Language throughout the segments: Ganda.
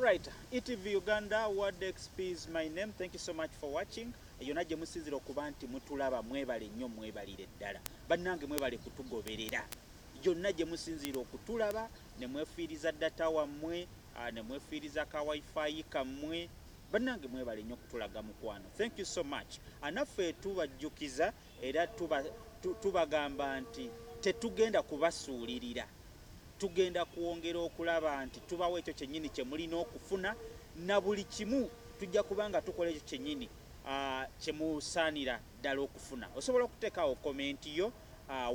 right, ETV Uganda, World XP is my name. Thank you so much for watching. Yonna gye musinzira okuba nti mutulaba mwebale nnyo mwebalire ddala. Bannange mwebale kutugoberera. Yonna gye musinzira okutulaba ne mwefiiriza data wammwe, ne mwefiiriza ka wifi kammwe. Bannange mwebale nnyo kutulaga mukwano. Thank you so much. Anaffe tubajjukiza era tubagamba nti tetugenda kubasuulirira. Tugenda kuwongera okulaba nti tubawo ekyo kyennyini kye mulina okufuna na buli kimu tujja kubanga tukola ekyo kyennyini kye musaanira ddala okufuna. Osobola okuteekawo komenti yo.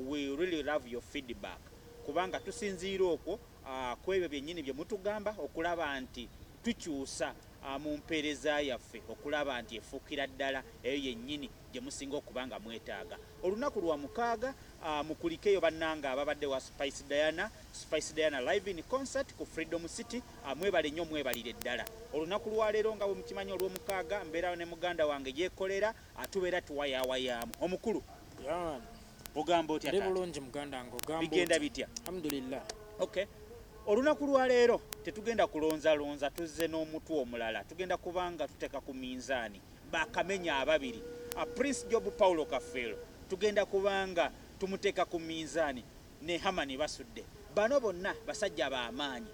We really love your feedback kubanga tusinziira okwo ku ebyo byennyini bye mutugamba okulaba nti tukyusa mu mpeereza yaffe okulaba nti efuukira ddala eyo yennyini gye musinga okubanga mwetaaga. Olunaku lwa mukaaga mukulikeyo bannanga ababadde wa Spice Diana live in concert ku Freedom City. Mwebale nnyo mwebalire ddala. Olunaku lwa leero nga bwe mukimanyi olw'omukaaga mbeera ne muganda wange yeekolera atubeera tuwayawayaamu. Omukulu ogamba otya? Ndi bulungi muganda wange, ogamba bigenda bitya? Alhamdulillah. Okay. Olunaku lwa leero tetugenda kulonzalonza tuzze n'omutwe omulala. Tugenda kubanga tuteeka ku minzaani bakamenya ababiri. Prince Job Paulo Kafeero tugenda kubanga tumuteeka ku minzaani ne Hamani Basudde. Bano bonna basajja b'amaanyi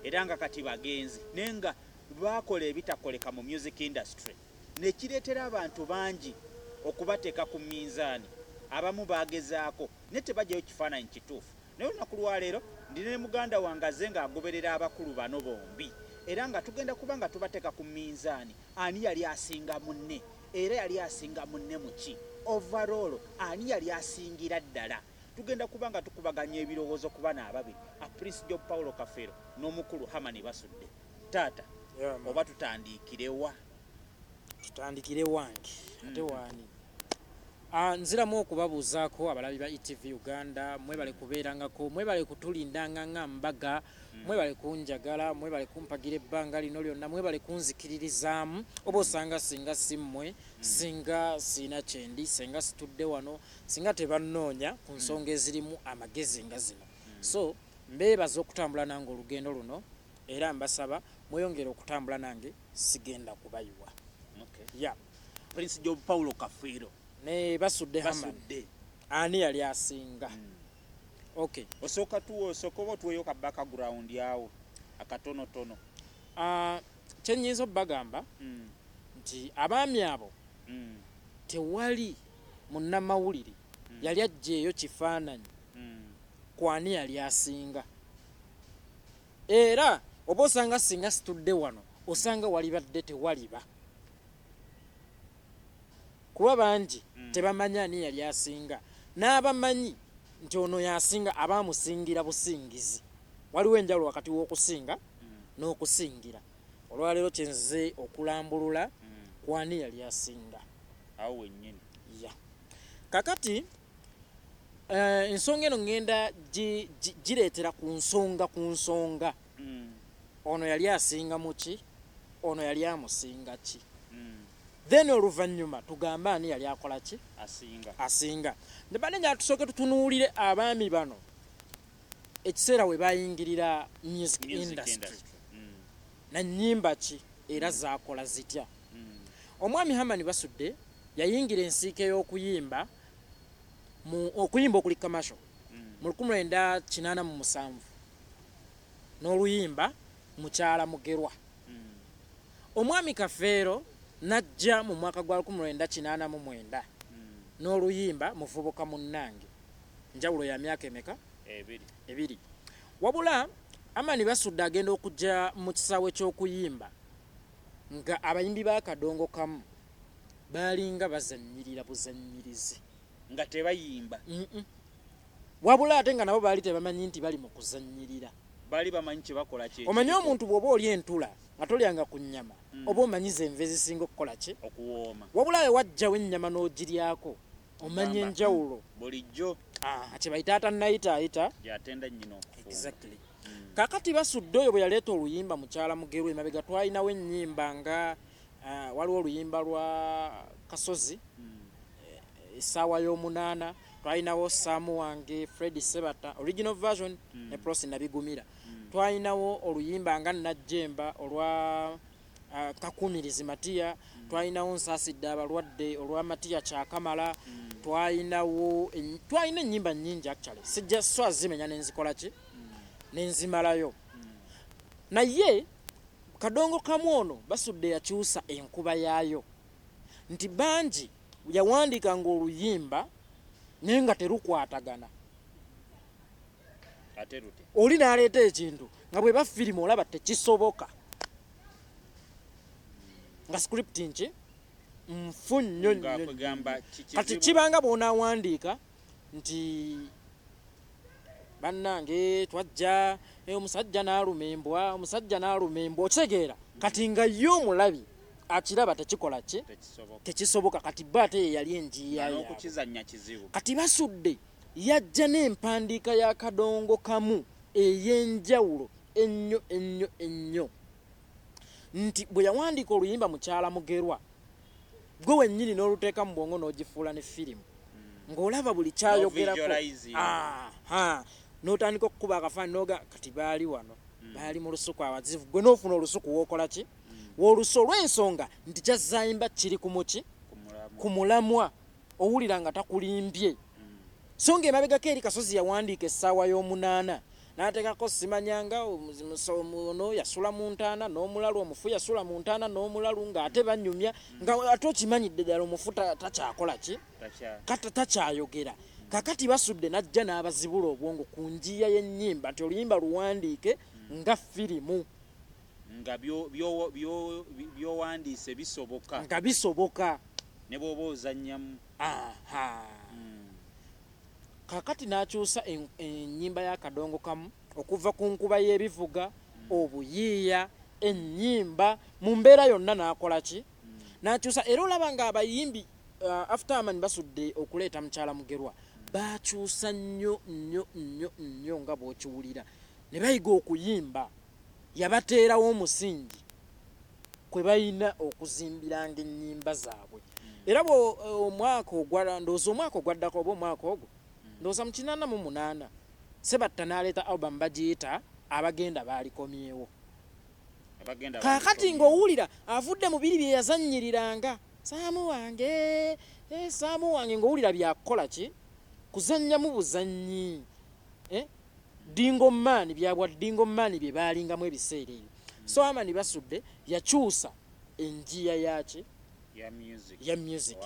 era nga kati bagenzi naye nga bakola ebitakoleka mu music industry nekireetera abantu bangi okubateeka ku minzaani. Abamu bagezaako ne tebajjayo kifaananyi kituufu. Naye olunaku lwa leero ndina ne muganda wange azze ng'agoberera abakulu bano bombi era nga tugenda kubanga tubateeka ku minzaani. Ani yali asinga munne era yali asinga munne muki? Overall ani yali asingira ddala? Tugenda kubanga tukubaganya ebirowoozo ku bana ababiri, Prince Job Paulo Kafeero n'omukulu Hamani Basudde. Taata, oba tutandiikirewa? Tutandikire wange ate waani? Nziramu okubabuuzaako abalabi ba ETV Uganda, mwebale kubeerangako, mwebale kutulindanga nga mbaga, mwebale kunjagala, mwebale kumpagira ebbanga lino lyonna, mwebale kunzikiririzaamu. Oba osanga singa si mmwe, singa siina kyendi, singa situdde wano, singa tebannoonya ku nsonga ezirimu amagezi nga zino. So mbeebaza okutambula nange olugendo luno era mbasaba mweyongere okutambula nange, sigenda kubayiwa. Yeah. Prince Job Paulo Kafeero ne Basudde Hamani ani yali asinga? Okay, osooka oba tuweeyo ka background yawo akatonotono. Kyennyinza obbagamba nti abaami abo tewali munnamawulire yali aggyeeyo kifaananyi ku ani yali asinga. Era oba osanga singa situdde wano osanga walibadde tewaliba kuba bangi tebamanya ani yali asinga. N'abamanyi nti ono yasinga abaamusingira busingizi. Waliwo enjawulo wakati w'okusinga n'okusingira. Olwaleero kyenze okulambulula ku ani yali asinga awo wennyini. Kakati ensonga eno ngenda gireetera ku nsonga. Ono yali asinga mu ki? Ono yali amusinga ki? Then oluvannyuma tugamba ani yali akola ki? Asinga. Ne bane nga tusooke tutunuulire abaami bano ekiseera we bayingirira music industry. Na nnyimba ki era zaakola zitya? Omwami Hamani Basudde yayingira ensiike y'okuyimba okuyimba okuli commercial mu 1987 n'oluyimba Mukyala Mugerwa. Omwami Kafeero najja mu mwaka gwa 1989 n'oluyimba Muvubuka Munnange. Njawulo ya myaka emeka? Ebiri. Wabula Hamani Basudde agenda okujja mu kisaawe ky'okuyimba nga abayimbi b'akadongo kamu baalinga bazannyirira buzannyirizi nga tebayimba. Wabula ate nga nabo baali tebamanyi nti bali mu kuzannyirira. Baali bamanyi kye bakola kye. Omanyi omuntu bw'oba oli entula nga tolyanga ku nnyama oba omanyiza enva ezisinga okukola ki? Okuwooma. Wabula we wajjawo ennyama n'ogiryako omanya enjawulo bulijjo. Kye bayita atannayitaayita gy'atenda nnyina okufuuka. Exactly. Kakati Basudde oyo bwe yaleeta oluyimba Mukyala Mugerwa, emabega twalinawo ennyimba nga waliwo oluyimba lwa Kasozi, essaawa y'omunaana, twalinawo Saamu Wange, Fred Sebata original version ne Prosi Nabigumira. twalinawo oluyimba nga Najjemba olwa Kakumirizi Matiya, twalinawo Nsaasidde Abalwadde olwa Matiya Kyakamala, twalina ennyimba nnyingi actually sijja swazimenya nenzikola ki nenzimalayo. Naye Kadongo Kamu ono Basudde yakyusa enkuba yaayo nti bangi yawandiikanga oluyimba naye nga terukwatagana. Oli n'aleeta ekintu nga bwe ba firimu olaba tekisoboka nga script nki nfu nnyo kati kibanga bw'onaawandiika nti bannange twajja omusajja n'aluma embwa okitegeera kati nga ye omulabi akiraba tekikola ki tekisoboka kati bba ate ye yali enjiya yaabwe. Kati Basudde yajja n'empandiika ya Kadongo Kamu ey'enjawulo ennyo nti bwe yawandiika oluyimba Mukyala Mugerwa gwe wennyini n'oluteeka mu bwongo n'ogifuula ne firimu ng'olaba buli kyayogerako n'otandika okukuba akafaani n'oga kati baali wano baali mu lusuku awazivu gwe n'ofuna olusuku w'okola ki w'olusu olw'ensonga nti kyazayimba kiri ku muki ku mulamwa owulira nga takulimbye. So ng'emabegako eri Kasozi yawandiika essaawa y'omunaana n'ateekako simanyanga ono yasula mu ntaana n'omulalu omufu yasula mu ntaana n'omulalu ng'ate banyumya nga ate okimanyidde ddala omufu takyakola ki takyayogera. Kakati Basudde n'ajja n'abazibula obwongo ku njiya y'ennyimba nti oluyimba luwandiike nga firimu nga byowandiise bisoboka nga bisoboka ne bw'oba ozannyamu. Kakati n'akyusa ennyimba ya Kadongo Kamu okuva ku nkuba y'ebivuga obuyiiya ennyimba mu mbeera yonna n'akola ki n'akyusa. Era olaba nga abayimbi after Amanyi Basudde okuleeta Mukyala Mugerwa baakyusa nnyo nga bw'okiwulira ne bayiga okuyimba yabateerawo omusingi kwe balina okuzimbiranga ennyimba zaabwe. Era ndowooza omwaka ogwaddako oba omwaka ogwo ndowooza mu 88 Sebatta n'aleeta album bagiyita Abagenda Baalikomyewo. Kaakati ng'owulira avudde mu biri bye yazannyiriranga Saamu wange ng'owulira byakukola ki kuzannyamu buzannyi Dingo Maani byabwa Dingo Maani bye baalingamu ebiseera ebyo. So Amanyi Basudde yakyusa enjiya yaki ya music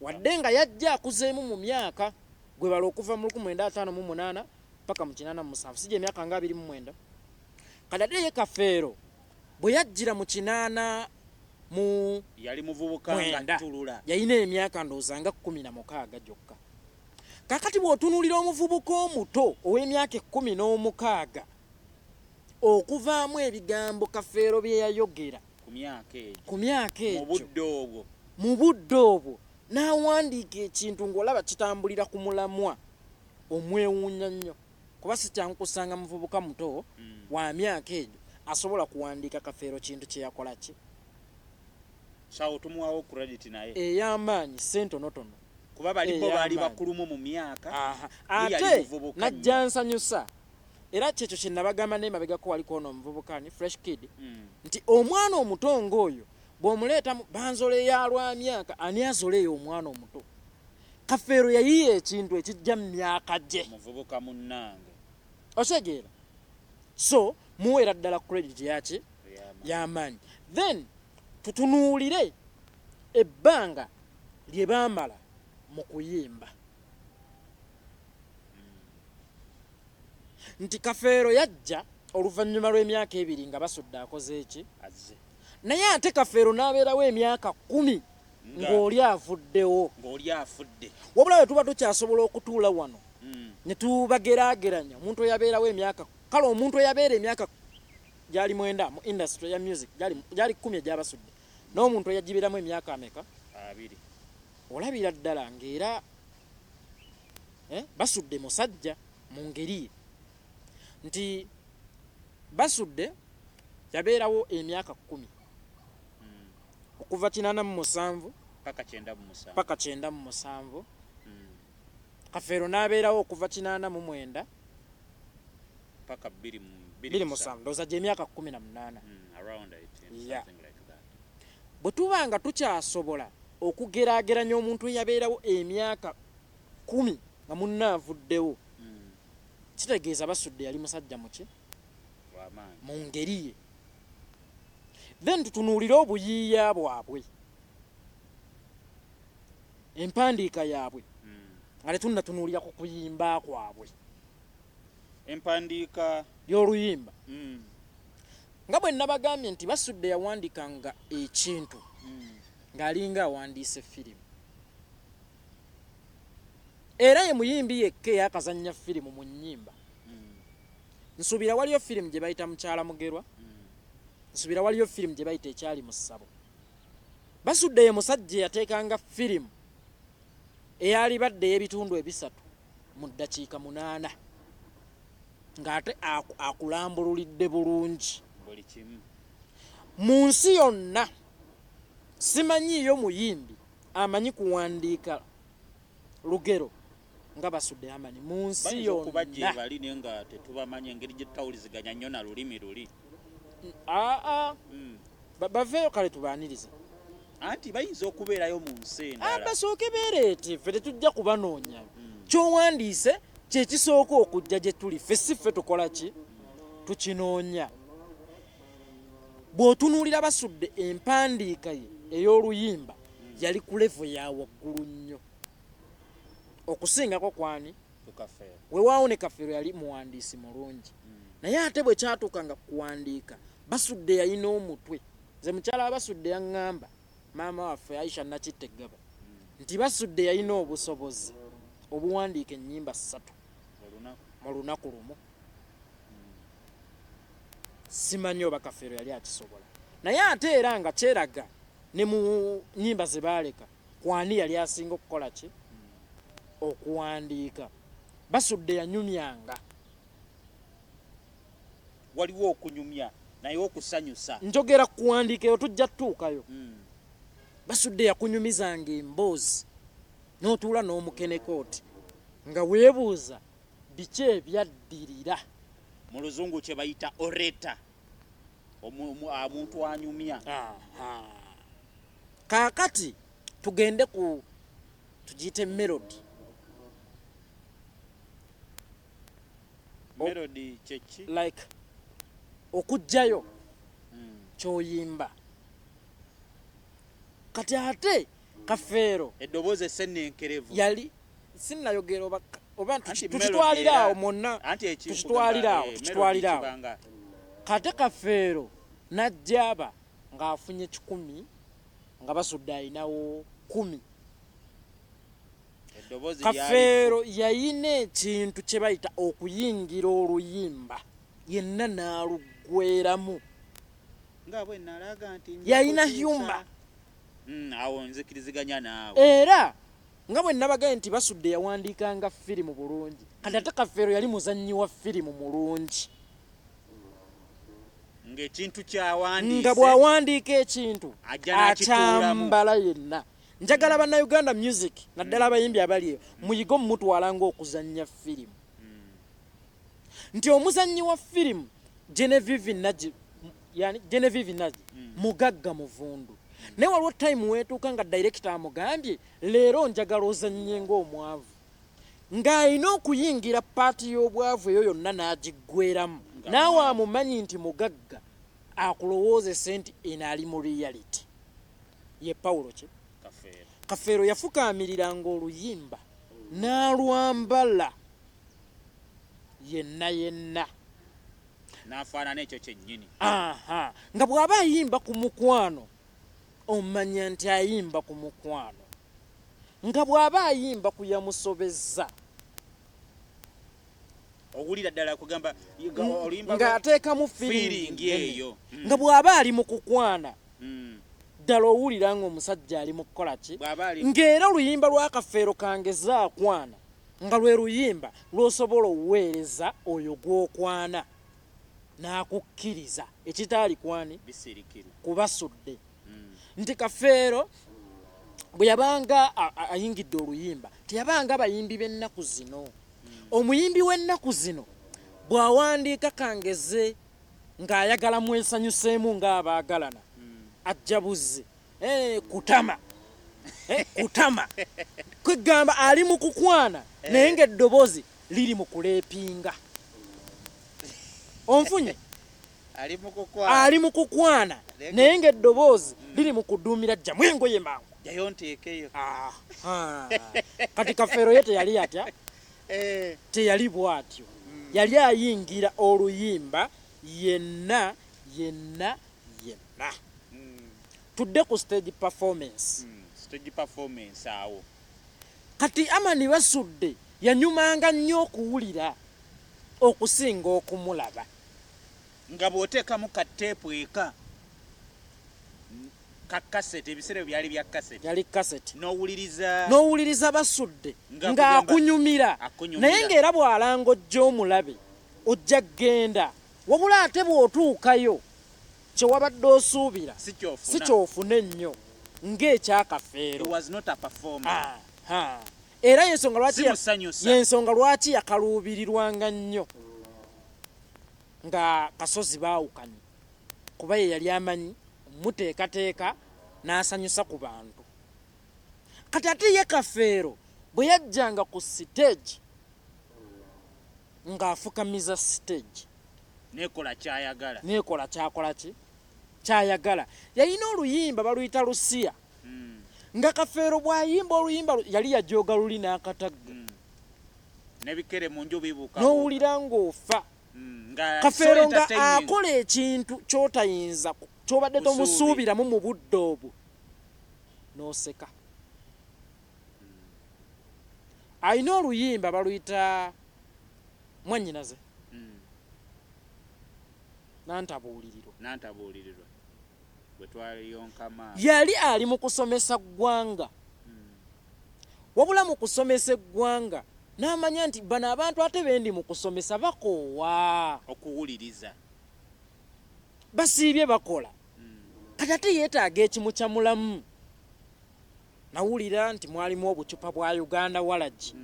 wadde nga yajja akuzeemu mu myaka gwe bala okuva mu 1958 paka mu 87 sijja emyaka nga 29 kadade ye Kafeero bwe yajjira mu 80 mu yali muvubuka nga tulula yalina emyaka ndowooza nga 16 gyokka. Kakati bw'otunuulira omuvubuka omuto ow'emyaka 16 okuvaamu ebigambo Kafeero bye yayogera ku myaka egyo mu budde obwo n'awandiika ekintu ng'olaba kitambulira ku mulamwa omwewuunya nnyo kuba si kyangu kusanga muvubuka muto wa myaka egyo asobola kuwandiika Kafeero kintu kye yakola ki sawo tumuwaawo credit naye ey'amaanyi sentonotono kuba balibo baali bakulumu mu myaka ate najja nsanyusa era kyekyo kye nabagamba n'emabegako waliko ono omuvubuka ni Fresh Kid nti omwana omuto ng'oyo bw'omuleeta banzole ya lwa myaka ani azoleyo omwana omuto. Kafeero yayiye ekintu ekijja mu myaka gye muvubuka munnange osegeera so muweera ddala credit yaki y'amaanyi. Then tutunuulire ebbanga lye baamala mu kuyimba nti Kafeero yajja oluvannyuma lw'emyaka 2 nga Basudde akoze eki naye ate Kafeero n'abeerawo emyaka 10 ng'oli afuddewo wabula bwe tuba tukyasobola okutuula wano ne tubageraageranya omuntu eyabeerawo emyaka kale omuntu eyabeera emyaka gyali 9 mu industry ya music gyali 10 egya Basudde n'omuntu eyagibeeramu emyaka ameka 2 olabira ddala ng'era Basudde musajja mu ngeri ye nti Basudde yabeerawo emyaka 10 okuva 87 paka 97 Kafeero n'abeerawo okuva 89 paka 27 ndowooza gy'emyaka 18 around 18 Yeah. something like that. bwe tuba nga tukyasobola okugeraageranya omuntu eyabeerawo emyaka 10 nga munnaavuddewo kitegeeza Basudde yali musajja muki Wamaanyi. mu ngeri ye. Then tutunuulire obuyiiya bwabwe, empandiika yaabwe nga tetunnatunuulira ku kuyimba kwabwe Empandiika y'oluyimba. Nga bwe nabagambye nti Basudde yawandiikanga ekintu ng'alinga awandiise firimu, era ye muyimbi yekka eyakazannya firimu mu nnyimba. Nsuubira waliyo firimu gye bayita Mukyala Mugerwa, nsuubira waliyo firimu gye bayita Ekyali mu ssabo. Basudde ye musajja eyateekanga firimu eyali badde y'ebitundu 3 mu ddakiika 8 ng'ate akulambululidde bulungi. buli kimu. Mu nsi yonna simanyiiyo muyimbi amanyi kuwandiika lugero nga Basudde amanyi mu nsi Bayinza okuba gye yonna. bali naye nga tetubamanyi engeri gye tutawuliziganya nnyo na lulimi luli. Baveeyo kale tubaanirize. Anti bayinza okubeerayo mu nsi endala. Basooke beereete, ffe tetujja kubanoonya. Ky'owandiise kye kisooka okujja gye tuli, ffe si ffe tukola ki? Tukinoonya. Bw'otunuulira Basudde empandiika ye ey'oluyimba yali ku levo ya waggulu nnyo okusingako kwani Tukafeera. weewaawo ne Kafeero yali muwandiisi mulungi, naye ate bwe kyatuukanga kuwandiika Basudde yalina omutwe. Nze mukyala wa Basudde yaŋŋamba, maama waffe Aisha Nakittegaba, nti Basudde yalina obusobozi obuwandiika ennyimba 3 mu lunaku lumu. Simanyi oba Kafeero yali akisobola, naye ate era nga kyeraga ne mu nnyimba ze baaleka kwani yali asinga okukola ki? Okuwandiika. Basudde yanyumyanga. Waliwo okunyumya naye okusanyusa. Njogera kuwandiika eyo tujja tutuukayo. Basudde yakunyumizanga emboozi n'otuula n'omukenekooti nga weebuuza biki ebyaddirira. Mu luzungu kye bayita orator. Omuntu anyumya. Kaakati tugende ku tugiyite melody. Melody kyeki? Like okujjayo ky'oyimba. Kati ate Kafeero Eddoboozi essennenkerevu. yali sinnayogera oba Anti tukitwalira awo melody mwonna, Anti ekintu tukitwalira awo. Kate Kafeero najja aba ng'afunye 10 nga Basudde alinawo 10. Eddoboozi Kafeero yayina ekintu kye bayita okuyingira oluyimba yenna n'aluggweramu. nga bwe nalaga nti Yalina humor. Awo nzikiriziganya naawe. Era nga bwe nabagaye nti Basudde yawandiikanga firimu bulungi, kati ate Kafeero yali muzannyi wa firimu mulungi. Ng'ekintu kyawandiise. Nga bw'awandiika ekintu Ajja n'akituulamu. akyambala yenna. Njagala Bannayuganda music naddala abayimbi abali eyo muyigo mumutwala ng'okuzannya firimu. Nti omuzannyi wa firimu Genevieve Nnaji mugagga muvundu. Naye waliwo time weetuuka nga director amugambye leero njagala ozannye ng'omwavu, ng'alina okuyingira paati y'obwavu eyo yonna n'agiggweramu. Naawe amumanyi nti mugagga akulowoozese nti eno ali mu reality. Ye Pawulo ki? Kafeero yafukamiriranga oluyimba n'alwambala yenna N'afaanana ekyo kyennyini. nga bw'aba ayimba ku mukwano omanya nti ayimba ku mukwano, nga bw'aba ayimba ku yamusobezza Owulira ddala kugamba oluyimba ng'ateekamu feeling eyo. nga bw'aba ali mu kukwana ddala owulira ng'omusajja ali mu kukola ki? Ng'era oluyimba lwa Kafeero kangeza akwana nga lwe luyimba lw'osobola okuweereza oyo gw'okwana n'akukkiriza ekitaali kwani ku Basudde. Nti Kafeero bwe yabanga ayingidde oluyimba teyabanga bayimbi b'ennaku zino. Omuyimbi w'ennaku zino bw'awandiika kangeze ng'ayagala mwesanyuseemu ng'abaagalana ajja buzzi kutama kutama kwegamba ali mu kukwana naye ng'eddoboozi liri mu kuleepinga onfunye ali mu kukwana naye ng'eddoboozi liri mu kuduumira jjamu engoye mangu jayo nteekeyo. Kati Kafeero ye teyali atya teyali bw'atyo yali ayingira oluyimba yenna tudde ku stage performance awo kati Amani Basudde yanyumanga nnyo okuwulira okusinga okumulaba nga bw'oteekamu kateepu eka ka kasete ebiseera byali bya kasete yali kasete n'owuliriza Basudde ng'akunyumira naye ng'era bw'alanga ojja omulabe ojja genda wabula ate bw'otuukayo kye wabadde osuubira si kyofuna ennyo ng'ekya Kafeero era y'ensonga lwaki yakaluubirirwanga nnyo nga Kasozi baawukanye kuba ye yali amanyi muteekateeka n'asanyusa ku bantu kati ate ye Kafeero bwe yajjanga ku siteegi ng'afukamiza siteegi nekola kyakola ki kyayagala yalina oluyimba baluyita Lusiya nga Kafeero bw'ayimba oluyimba yali yajooga luli n'akatagga nebikere mu nju bibuuka n'owulira ng'ofa Kafeero nga akola ekintu ky'otayinza ky'obadde tomusuubiramu mu budde obwo n'oseka alina oluyimba baluyita Mwannyinaze nantabuulirirwa bwe twaliyonka yali ali mu kusomesa ggwanga wabula mu kusomesa eggwanga n'amanya nti bano abantu ate bendi mu kusomesa bakoowa okuwuliriza basiibye bakola kati ate yeetaaga ekimu kya mulamu nawulira nti mwalimu obucupa bwa Uganda Walagi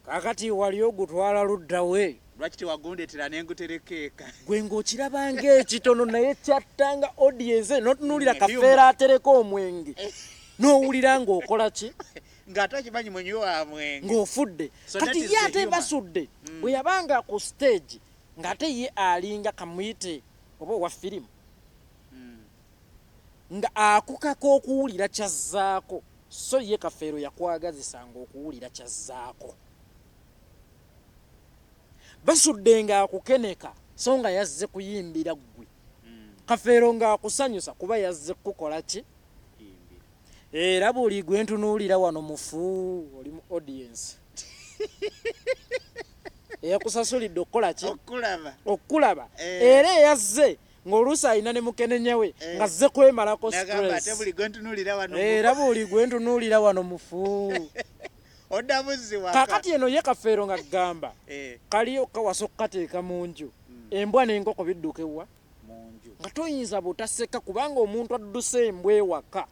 kakati wali ogutwala luddawe lwaki tewagondeetera nenguterekeeka gwe ng'okirabanga ekitono naye kyattanga audience n'otunuulira Kafeero atereka omwenge n'owulira ng'okola ki ng'ate okimanyi munywi wa mwenge ng'ofudde kati ye ate Basudde bwe yabanga ku stage ng'ate ye alinga kamuyite oba owa firimu nga akukako okuwulira kyazzaako so ye Kafeero yakwagazisanga okuwulira kyazzaako Basudde ng'akukeneka so nga yazze kuyimbira ggwe Kafeero ng'akusanyusa kuba yazze kukola ki era buli gwe ntunuulira wano mufu oli mu audience eyakusasulidde okukola ki okkulaba era eyazze ng'oluusi alina ne mukenenya we ng'azze kwemalako stress era buli gwe ntunuulira wano mufu kakati eno ye Kafeero nga gamba kaliyo kawasa okukateeka mu nju embwa n'enkoko bidduka ewa nga toyinza butaseka kubanga omuntu adduse embwa ewaka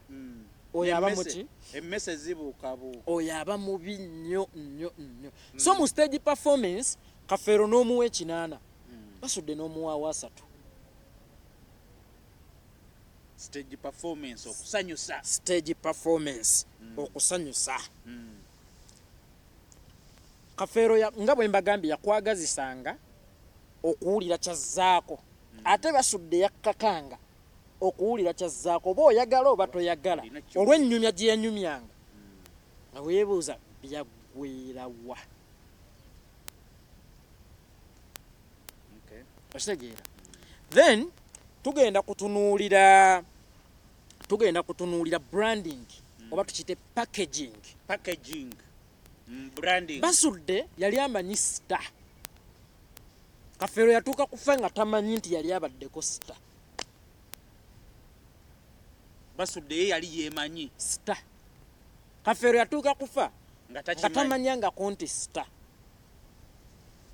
oyo aba muki emmese zibuukabuuka oyo aba mubi nnyo so mu stage performance Kafeero n'omuwa 8 Basudde n'omuwaawo 3 stage performance okusanyusa Kafeero nga bwe mbagambye yakwagazisanga okuwulira kyazzaako ate Basudde yakkakanga okuwulira kyazzaako oba oyagala oba toyagala olw'ennyumya gye yanyumyanga nga weebuuza byaggweerawa okitegeera then tugenda kutunuulira branding oba tukite packaging branding Basudde yali amanyi star Kafeero yatuuka kufa nga tamanyi nti yali abaddeko star Basudde ye yali yeemanyi star Kafeero yatuuka kufa nga tamanyangako nti star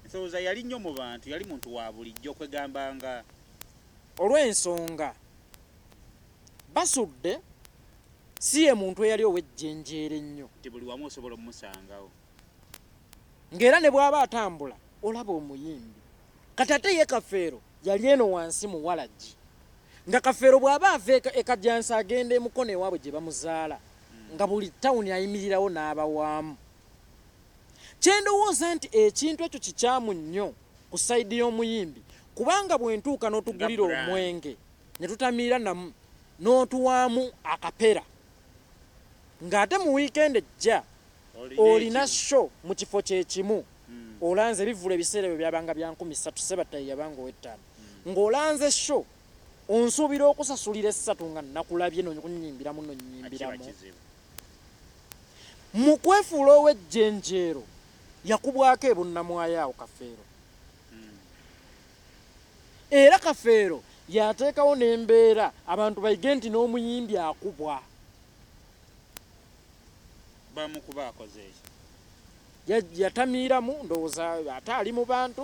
nsowooza yali nnyo mu bantu yali muntu wa bulijjo kwegambanga olw'ensonga Basudde si ye muntu eyali ow'ejjenjeera ennyo nti buli wamu osobola okumusangawo ng'era ne bw'aba atambula olaba omuyimbi kati ate ye Kafeero yali eno wansi mu Walagi nga Kafeero bw'aba ava ekajjansi agenda emukono ewaabwe gye bamuzaala nga buli tawuni ayimirirawo n'abawaamu. Kyendowooza nti ekintu ekyo kikyamu nnyo ku sayidi y'omuyimbi kubanga bwe ntuuka n'otugulira omwenge ne tutamiira namu n'otuwaamu akapera ng'ate mu wiikendi ejja olina show mu kifo kyekimu olanze bivula ebiseera ebyo byabanga bya 3,000 Sebatayi yabanga ow'ettaano ng'olanze show onsuubira okusasulira 3 nga nakulabye nonyimbiramu nonyimbiramu mu kwefuula ow'ejjenjeero yakubwako ebunnamwayo Kafeero era Kafeero yateekawo n'embeera abantu bayige nti n'omuyimbi akubwa bamukuba akoze yatamiiramu ndowooza ate ali mu bantu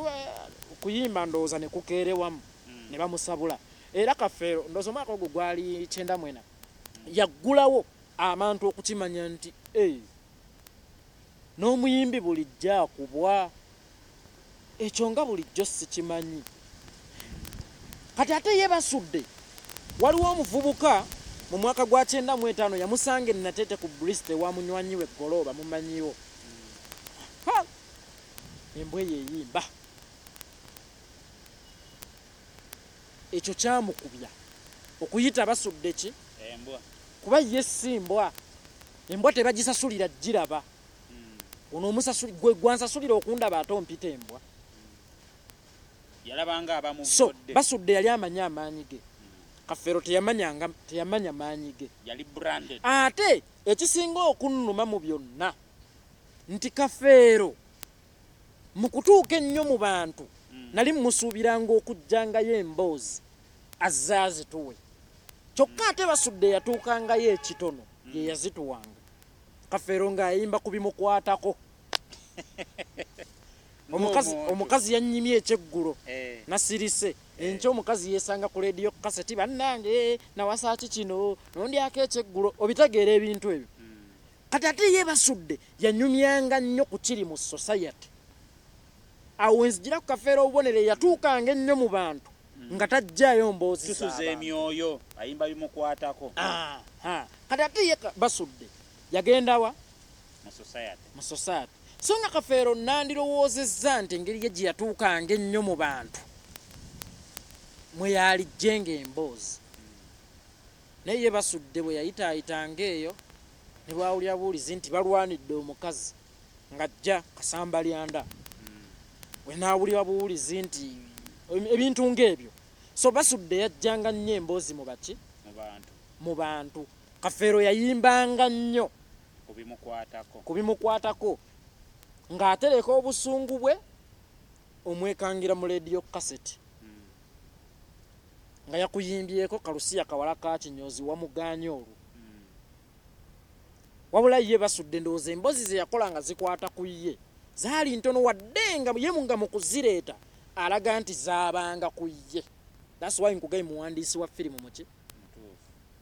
okuyimba ndowooza ne kukeerewamu ne bamusabula era Kafeero ndowooza omwaka ogwo gwali 94 yaggulawo abantu okukimanya nti n'omuyimbi bulijjo akubwa ekyo nga bulijjo sikimanyi. Kati ate ye Basudde waliwo omuvubuka mu mwaka gwa 95 yamusanga Natete ku Briste wa munywanyi we Goloba mumanyiwo embwe yeyimba ekyo kyamukubya okuyita Basudde ki embwa kuba ye simbwa embwa tebagisasulira giraba ono omusasuli gwe gwansasulira okundaba ate ompita embwa yalabanga abamu so Basudde yali amanya amaanyi ge Kafeero teyamanya maanyi ge yali branded ate ekisinga okunnuma mu byonna nti Kafeero mu kutuuka ennyo mu bantu nali musuubiranga okujjangayo emboozi azzaazituwe kyokka ate Basudde yatuukangayo ekitono ye yazituwanga Kafeero ng'ayimba ku bimukwatako omukazi yannyimye ekyeggulo nasirise enkya omukazi yeesanga ku leediyo kaseti bannange nawasaaki kino nondyako ekyeggulo obitegeera ebintu ebyo kati ate ye Basudde yanyumyanga nnyo ku kiri mu society awo wenzigira ku Kafeero obubonere yatuukanga ennyo mu bantu nga tajjaayo mboozi tusuza emyoyo ayimba bimukwatako kati ate ye Basudde yagendawa mu society so nga Kafeero nandirowoozezza nti engeri ye gye yatuukanga ennyo mu bantu mwe yalijjenga emboozi naye ye Basudde bwe yayitaayitanga eyo ne bwawulira buulizi nti balwanidde omukazi ng'ajja Kasambalyanda bwe naawulira buulizi nti ebintu ng'ebyo so Basudde yajjanga nnyo emboozi mu baki mu bantu Kafeero yayimbanga nnyo ku bimukwatako ng'atereka obusungu bwe omwekangira mu leediyo kaseti nga yakuyimbyeko Kalusiya Kawala ka Kinyozi wamugaanya olwo wabula ye Basudde ndowooza emboozi ze yakola nga zikwata ku ye zaali ntono wadde nga ye nga mu kuzireeta alaga nti zaabanga ku ye. That's why nkugaye muwandiisi wa firimu muki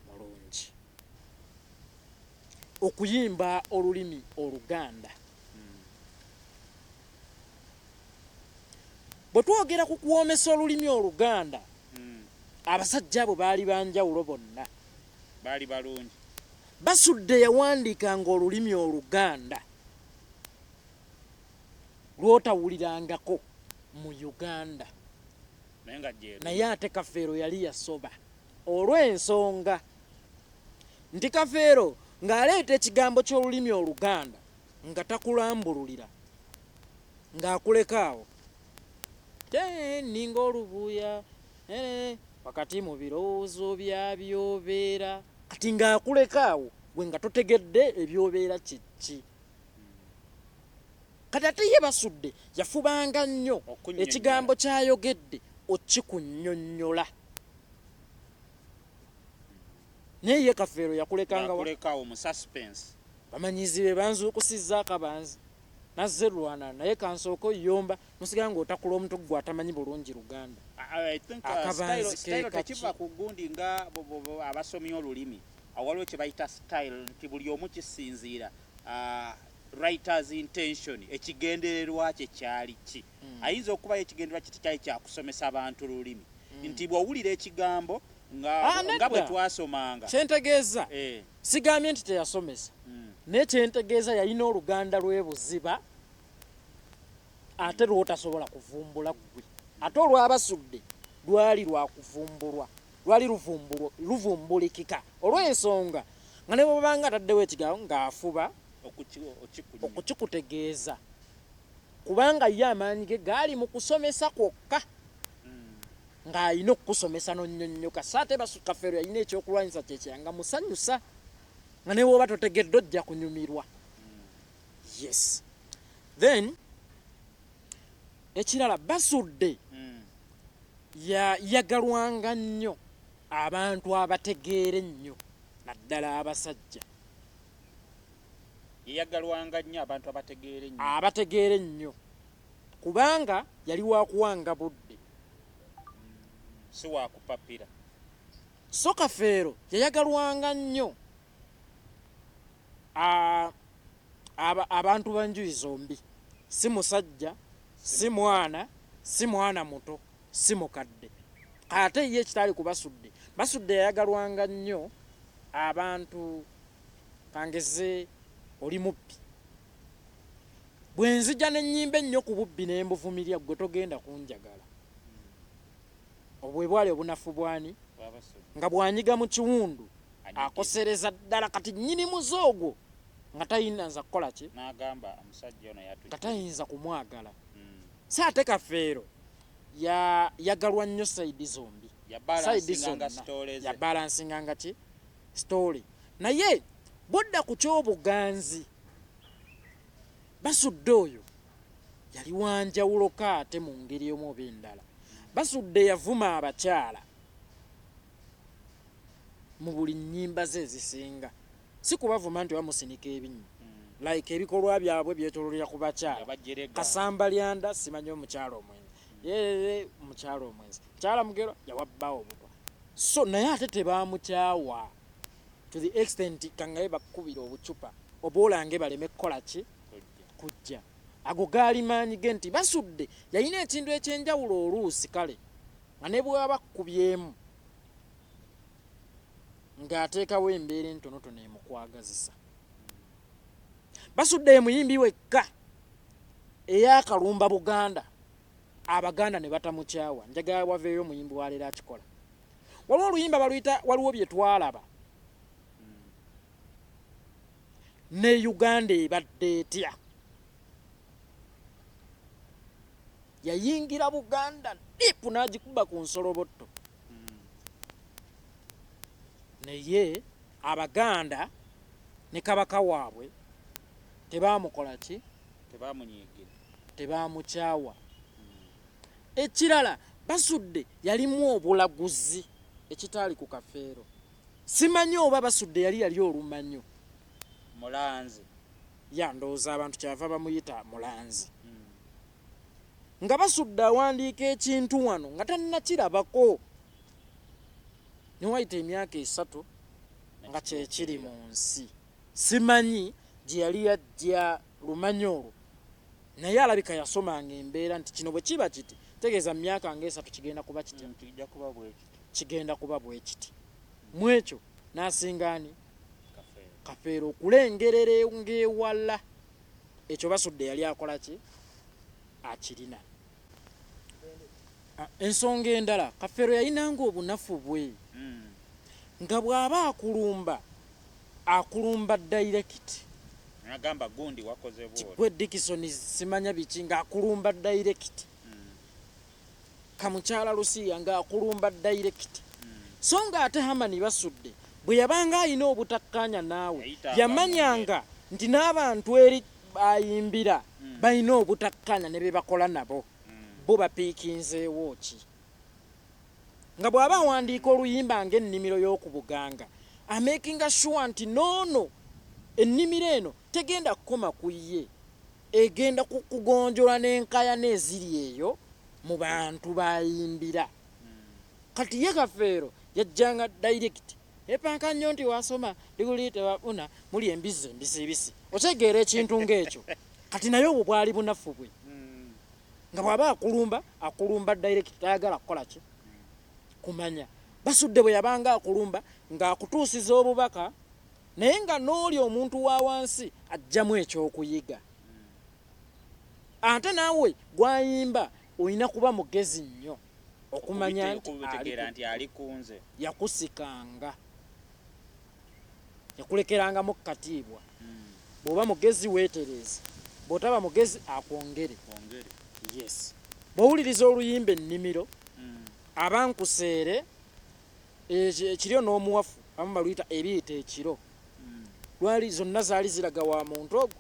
mulungi okuyimba olulimi Oluganda. Bwe twogera ku kuwoomesa olulimi Oluganda abasajja abo baali banjawulo bonna baali balungi. Basudde yawandiikanga olulimi Oluganda lwotawulirangako mu Uganda naye ate Kafeero yali yasoba olw'ensonga nti Kafeero ng'aleeta ekigambo ky'olulimi Oluganda nga takulambululira ng'akulekaawo ninga olubuya wakati mu birowoozo byabyobeera kati ng'akulekaawo gwe nga totegedde ebyobeera kiki. Kati ate ye Basudde yafubanga nnyo ekigambo ky'ayogedde okikunnyonnyola naye ye Kafeero yakulekaawo mu suspense. bamanyizi be banzuukusizza akabanzi nazze Lwana naye kansooka oyomba nosigala ng'otakula omutugwa atamanyi bulungi Luganda. I think style tekiva ku gundi nga abasomye olulimi awaliwo kye bayita style nti buli omu kisinziira writers intention ekigendererwa kye kyali ki ayinza okuba ekigendererwa kiti kyali kyakusomesa abantu lulimi nti bw'owulira ekigambo nga bwe twasomanga kyentegeeza sigambye nti teyasomesa naye kyentegeeza yalina oluganda lw'ebuziba ate lw'otasobola kuvumbula ggwe ate olw'abasudde lwali lwakuvumbulwa lwali luvumbulikika olw'ensonga nga ne bw'obanga ataddewo ekigambo ng'afuba okukikutegeeza kubanga ye amaanyi ge gaali mu kusomesa kwokka ng'alina okukusomesa n'onnyonnyoka so ate Kafeero yalina ekyokulwanyisa kyekyanga musanyusa nga ne bw'oba totegedde ojja kunyumirwa yes then ekirala Basudde yagalwanga nnyo abantu abategeera ennyo naddala abasajja yagalwanga nnyo abantu abategeera ennyo kubanga yali wakuwanga budde si wakupapira so Kafeero yayagalwanga nnyo abantu banjuyi zombi si musajja si mwana muto si mukadde ate ye ekitali ku Basudde yayagalwanga nnyo abantu kangeze oli mubbi bwe nzija n'ennyimba ennyo ku bubbi ne mbuvumirya gwe togenda kunjagala obwe bwali obunafu bwani nga bwanyiga mu kiwundu akosereza ddala kati nnyini muzoogwo nga tayinza kukola ki n'agamba omusajja ono nga tayinza kumwagala so ate Kafeero yagalwa nnyo sayidi zombi yabalansinganga ki story naye bodda ku kyobuganzi Basudde oyo yali wanjawuloka ate mu ngeri omu oba endala Basudde yavuma abakyala mu buli nnyimba ze ezisinga si kubavuma nti bamusinika ebinnyo like ebikolwa byabwe byetololera ku bakyala Kasamba Lyanda simanyi omukyala omwenzi omukyala omwenzi mukyala Mugero yawabbawo obutwa so naye ate tebamukyawa to the extent kangaye bakubira obucupa oboolange baleme kukola ki kujja ago gaali maanyi ge nti Basudde yalina ekintu ekyenjawulo oluusi kale nga ne bwaba kubyemu ng'ateekawo embeera entonotono emukwagazisa Basudde muyimbi wekka eyakalumba Buganda Abaganda ne batamukyawa njagala waveeyo omuyimbi wa leero akikola waliwo oluyimba baluyita waliwo bye twalaba ne Uganda ebadde etya yayingira Buganda dipu n'agikuba ku nsolobotto naye Abaganda ne kabaka waabwe tebaamukola ki tebaamukyawa ekirala Basudde yalimu obulaguzi ekitaali ku Kafeero simanyi oba Basudde yali olumanyo mulanzi ndowooza abantu kyava bamuyita mulanzi nga Basudde awandiika ekintu wano nga tannakirabako niwayita emyaka 3 nga kyekiri mu nsi simanyi gye yali yajja lumanyo olwo naye alabika yasomanga embeera nti kino bwe kiba kiti tegeeza mu myaka nga 3 kigenda kuba kiti kigenda kuba bwe kiti mu ekyo n'asingaani Kafeero okulengerera ng'ewala ekyo Basudde yali akola ki akirina ensonga endala Kafeero yalinanga obunafu bwe nga bw'aba akulumba direct agamba gundi wakoze bwe Dickson simanya biki ng'akulumba direct Kamukyala Lusiya ng'akulumba direct so nga ate Hamani Basudde bwe yabanga alina obutakkaanya naawe yamanyanga nti n'abantu eri bayimbira balina obutakkaanya ne be bakola nabo bo bapiikinzeewo ki nga bw'aba awandiika oluyimba ng'ennimiro y'oku Buganga amakinga sure nti noono ennimiro eno tegenda kukoma ku ye egenda kugonjola n'enkaya n'eziri eyo mu bantu bayimbira kati ye Kafeero yajjanga direct epanka nnyo nti wasoma ligulite wabuna muli embizi embisibisi otegeera ekintu ng'ekyo kati naye obwo bwali bunafu bwe nga bw'aba akulumba direct tayagala kukola ki kumanya. Basudde bwe yabanga akulumba ng'akutuusiza obubaka naye nga n'oli omuntu wa wansi ajjamu ekyokuyiga. Ate naawe gwayimba olina kuba mugezi nnyo okumanya nti ali kunze yakusikanga yakulekerangamu katiibwa. Bw'oba mugezi weetereze, bw'otaba mugezi akwongere. Yes. Bw'owuliriza oluyimba ennimiro abankuseere ekiryo n'omuwafu abamu baluyita ebiyita ekiro lwali zonna zaali ziraga wa muntu ogwo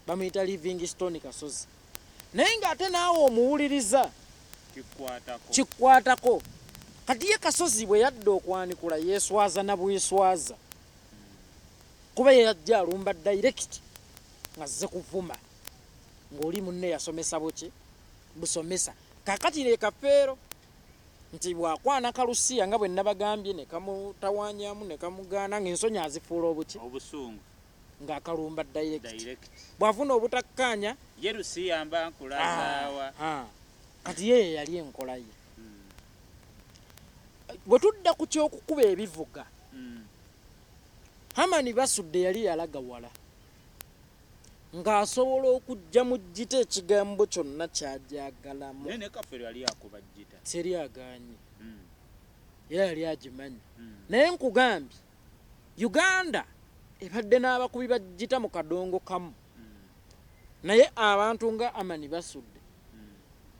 bamuyita Livingstone Kasozi. Naye ng'ate naawe omuwuliriza kikwatako. Kati ye Kasozi bwe yadda okwanikula yeeswaza na bweswaza kuba yajja alumba direct nga zze kuvuma ng'oli munne yasomesa buki busomesa. Kakati le Kafeero nti bwakwana Kalusiya nga bwe nabagambye ne kamutawanyamu ne kamugaana ng'ensonyi azifuula obuki obusungu ng'akalumba direct. Bw'afuna obutakkaanya ye Lusiya mba nkulazaawa. Kati ye yali enkola ye. Bwe tudda ku ky'okukuba ebivuga Hamani Basudde yali yalaga wala ng'asobola okujja mu jjita ekigambo kyonna ky'ajagalamu. Naye ne Kafeero yali akuba jjita teri agaanye era yali agimanyi. Naye nkugambye Uganda ebadde n'abakubi ba jjita mu kadongo kamu naye abantu nga Amani Basudde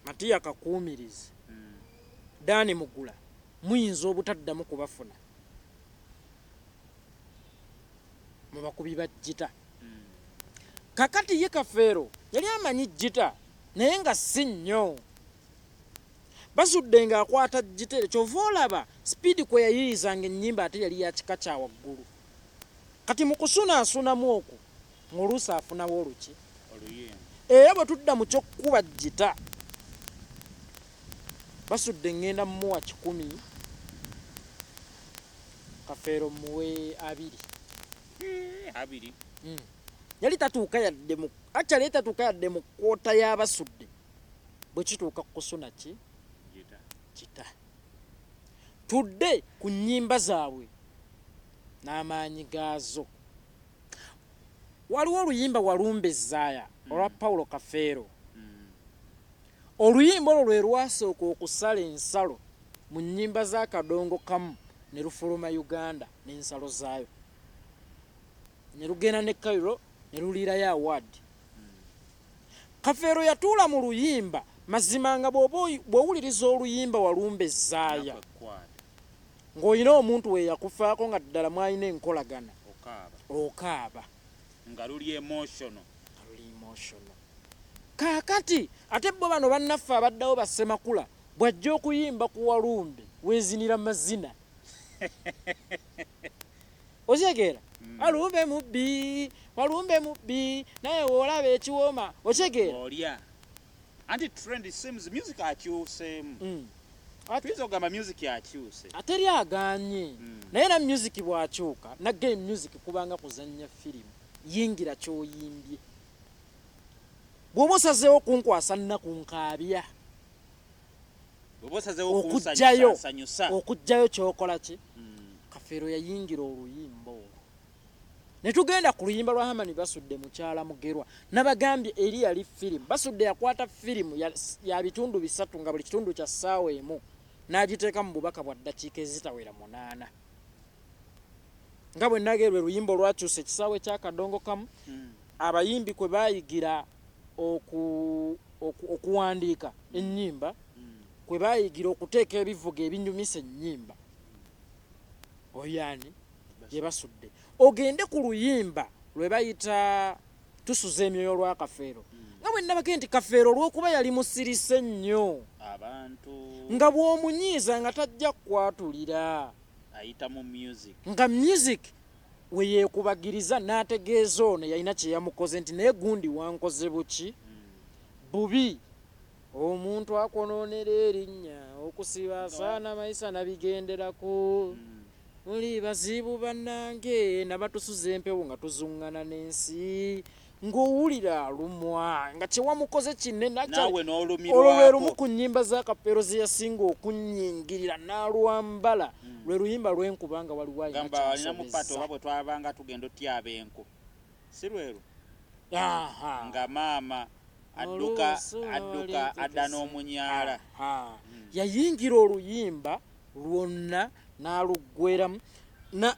Matiya Kakuumirizi Daani Mugula muyinza obutaddamu kubafuna mu bakubi ba jjita. Kakati ye Kafeero yali amanyi jjita naye nga si nnyo. Basudde ng'akwata jjita eryo kyova olaba sipiidi kwe yayiyizanga ennyimba ate yali ya kika kya waggulu. Kati mu kusunaasunamu okwo ng'oluusi afunawo oluki era bwe tudda mu ky'okkuba jjita Basudde ngenda mmuwa 10 Kafeero muwe 2. Yali tatuuka yadde mu kkoota y'Abasudde bwe kituuka kusuna ki jjita. Tudde ku nnyimba zaabwe n'amaanyi gaazo. Waliwo oluyimba Walumba Ezzaaya olwa Paulo Kafeero. Oluyimba olwo lwe lwasooka okusala ensalo mu nnyimba za Kadongo Kamu ne lufuluma Uganda n'ensalo zaayo ne lugenda ne Cairo ne luliirayo award. Kafeero yatuula mu luyimba mazima nga bw'owuliriza oluyimba Walumba Ezzaaya ng'olina omuntu we yakufaako nga ddala mwalina enkolagana okaaba nga luli emotional. Kaakati ate bo bano bannaffe abaddawo bassemakula bw'ajja okuyimba ku Walumbe weezinira mazina okyegeera Walumbe mubbi naye woolaba ekiwooma okyegeera olya anti trend seems music akyuseemu. Tuyinza okugamba music akyuse ateri agaanye naye na music bw'akyuka na game music kubanga kuzannya firimu yingira ky'oyimbye. Bw'oba osazeewo kunkwasa nnakunkaabya okugjayo ky'okola ki. Kafeero yayingira oluyimba olwo ne tugenda ku luyimba lwa Hamani Basudde mukyala Mugerwa nabagambye eri yali firimu. Basudde yakwata firimu ya bitundu 3 nga buli kitundu kya ssaawa emu n'agiteeka mu bubaka bwa ddakiika ezitawera 8 nga bwe nagerwe luyimba olwakyusa ekisaawe kya Kadongo Kamu abayimbi kwe baayigira okuwandiika ennyimba kwe baayigira okuteeka ebivuga ebinyumisa ennyimba oyani gye Basudde. Ogende ku luyimba lwe bayita tusuza emyoyo lwa Kafeero nga bwe nabage nti Kafeero olw'okuba yali musirise nnyo abantu nga bw'omunyiiza nga tajja kwatulira ayita mu music nga music we yeekubagiriza n'ategeeza ono yalina kye yamukoze nti naye gundi wankoze buki bubi omuntu akonoonera erinnya okusiba asaana mayisa nabigenderako muli bazibu bannange nabatusuza empewo nga tuzuŋŋana n'ensi ng'owulira alumwa nga kyewamukoze kinene naawe n'olumirwako olwo lwe lumu ku nnyimba za Kafeero ze yasinga okunnyingirira n'alwambala lwe luyimba lw'enkuba nga waliwo gamba alina mupato oba bwe twabanga tugenda otyaba enku si lwero nga maama adduka adda n'omunyaala yayingira oluyimba lwonna n'aluggweramu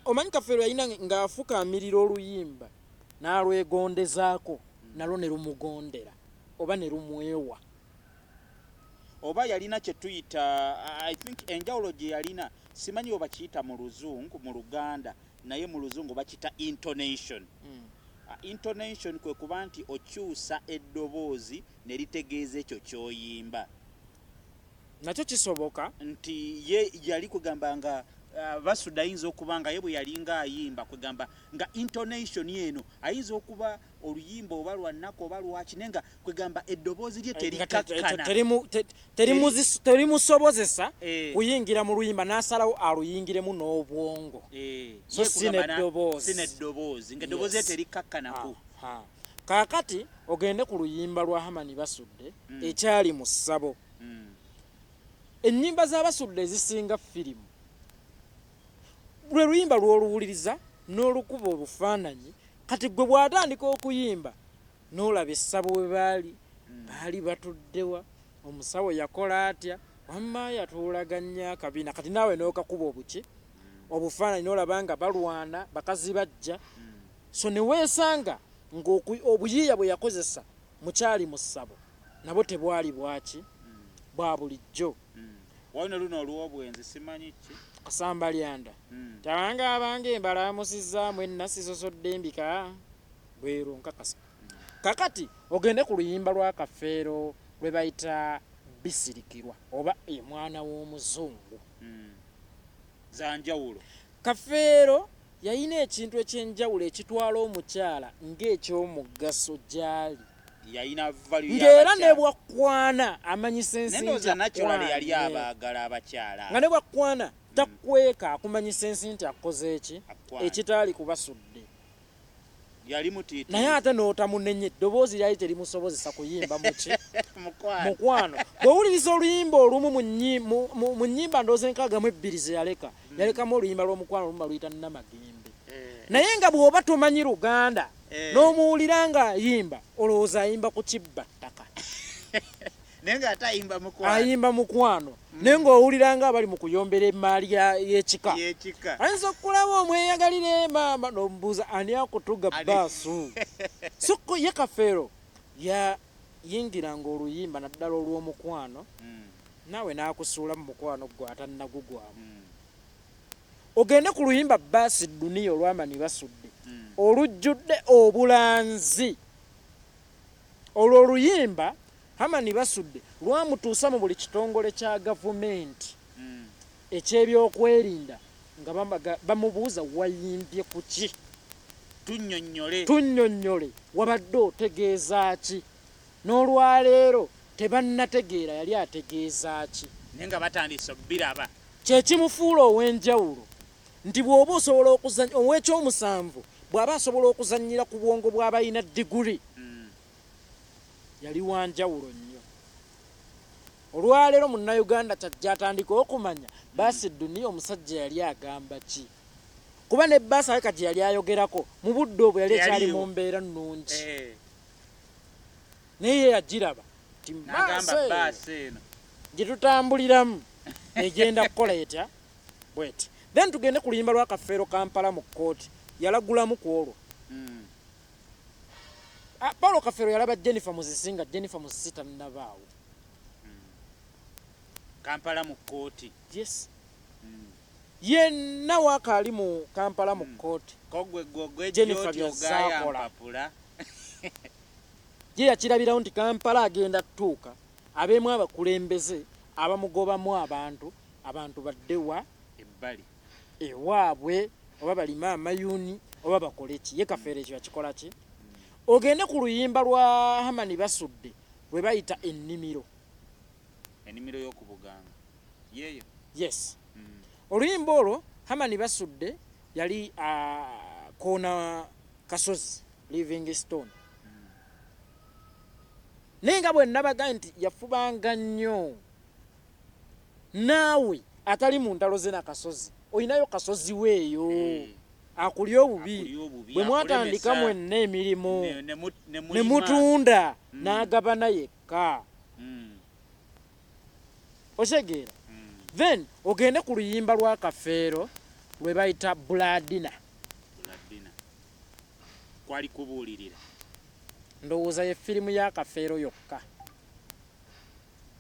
omanyi Kafeero yalina ng'afukaamirira oluyimba n'alwegondezaako nalwo ne lumugondera oba ne lumwewa oba yalina kye tuyita I think enjawulo gye yalina simanyi oba kiyita mu luzungu mu Luganda naye mu luzungu bakita intonation. Intonation kwe kuba nti okyusa eddoboozi ne litegeeza ekyo ky'oyimba. Nakyo kisoboka nti ye yali kugamba nga Basudde ayinza okuba nga ye bwe yalinga ayimba kwegamba nga intonation yeno ayinza okuba oluyimba oba lwannako oba lwaki nenga kwegamba eddoboozi lye terikakkana terimusobozesa kuyingira mu luyimba n'asalawo aluyingiremu n'obwongo so si neddoboozi nga eddoboozi lye terikakkanako. Kaakati ogende ku luyimba lwa Hamani Basudde ekyali mu ssabo. Ennyimba za Basudde ezisinga firimu lwe luyimba lw'oluwuliriza n'olukuba obufaananyi kati gwe bw'atandika okuyimba n'olaba essabo we baali batuddewa omusawo yakola atya wamma yatuulaganya akabiina kati naawe n'okakuba obuki obufaananyi n'olaba nga balwana bakazi bajja so ne weesanga ng'obuyiiya bwe yakozesa mukyali mu ssabo nabwo tebwali bwaki bwa bulijjo. Wano luno olw'obwenzi simanyi ki kasamba lyanda tawanga abange embalamusizaamu ennasisosodde embika bwero nkakasa. Kakati ogende ku luyimba lwa Kafeero lwe bayita Bisirikirwa oba mwana w'omuzungu. Zanjawulo Kafeero yayina ekintu ekyenjawulo ekitwala omukyala ng'ekyomugaso gy'ali ng'era ne bwakwana amanyisa ensi yali abaagala abakyala nga ne bwakwana takweka akumanyisa ensi nti akoze eki ekitaali kubasudde yali mutiiti naye ate n'otamunenye eddoboozi lyali terimusobozesa kuyimba muki mukwano. Bw'owuliriza oluyimba olumu mu nnyimba ndowooza enkaaga ebbiri ze yalekamu oluyimba lw'omukwano olumu baluyita Nnamagembe naye nga bw'oba tomanyi Luganda n'omuwulira nga ayimba olowooza ayimba ku kibbattaka ayimba mukwano naye ng'owulira nga abali mu kuyombera emmaali y'ekika ayinza okulaba omweyagalire maama n'omubuuza ani akutuga baasu so ye Kafeero yayingiranga oluyimba naddala olw'omukwano naawe n'akusuula mu mukwano gwe atannagugwamu. Ogende ku luyimba Baasi Duniya olw'Hamani Basudde olujjudde obulanzi. Olwo oluyimba Hamani Basudde lwamutuusa mu buli kitongole kya gavumenti eky'ebyokwerinda nga bamubuuza wayimbye ku ki tunnyonnyole wabadde otegeeza ki n'olwaleero tebannategeera yali ategeeza ki naye nga batandise obbiraba kyekimufuula ow'enjawulo nti bw'oba osobola okuzannya ow'ekyomusanvu bw'aba asobola okuzannyira ku bwongo bw'abalina diguli yali wanjawulo nnyo. Olwaleero munnayuganda kyatandika okumanya Baasi Duniya omusajja yali agamba ki kuba ne Baasi aleka gye yali ayogerako mu budde obwo yali ekyali mu mbeera nnungi naye ye yagiraba nti Baasi eno gye tutambuliramu egenda kukola etya bweti. Then tugende ku luyimba lwa Kafeero Kampala mu kkooti yalagulamu ku olwo Paulo Kafeero yalaba Jennifer Musisi nga Jennifer Musisi tannabaawo Kampala mu kkooti yes yenna wakaali mu Kampala mu kkooti Jennifer byazaakola ye yakirabirawo nti Kampala agenda kutuuka abeemu abakulembeze abamugobamu abantu baddewa ebbali ewaabwe oba balime amayuuni oba bakole ki ye Kafeero ekyo yakikola ki. Ogende ku luyimba lwa Hamani Basudde lwe bayita ennimiro y'okubuganga yeeyo yes oluyimba olwo Hamani Basudde yali koona Kasozi Livingstone. Naye nga bwe nabaga nti yafubanga nnyo naawe atali mu ntalo ze na Kasozi olinayo Kasozi weeyo akulya obubi bwe mwatandika mwenna emirimu ne mutunda n'agabana yekka. Otegeera? Then ogende ku luyimba lwa Kafeero lwe bayita Buladina. Kwali kubuulirira Ndowooza ye firimu ya Kafeero yokka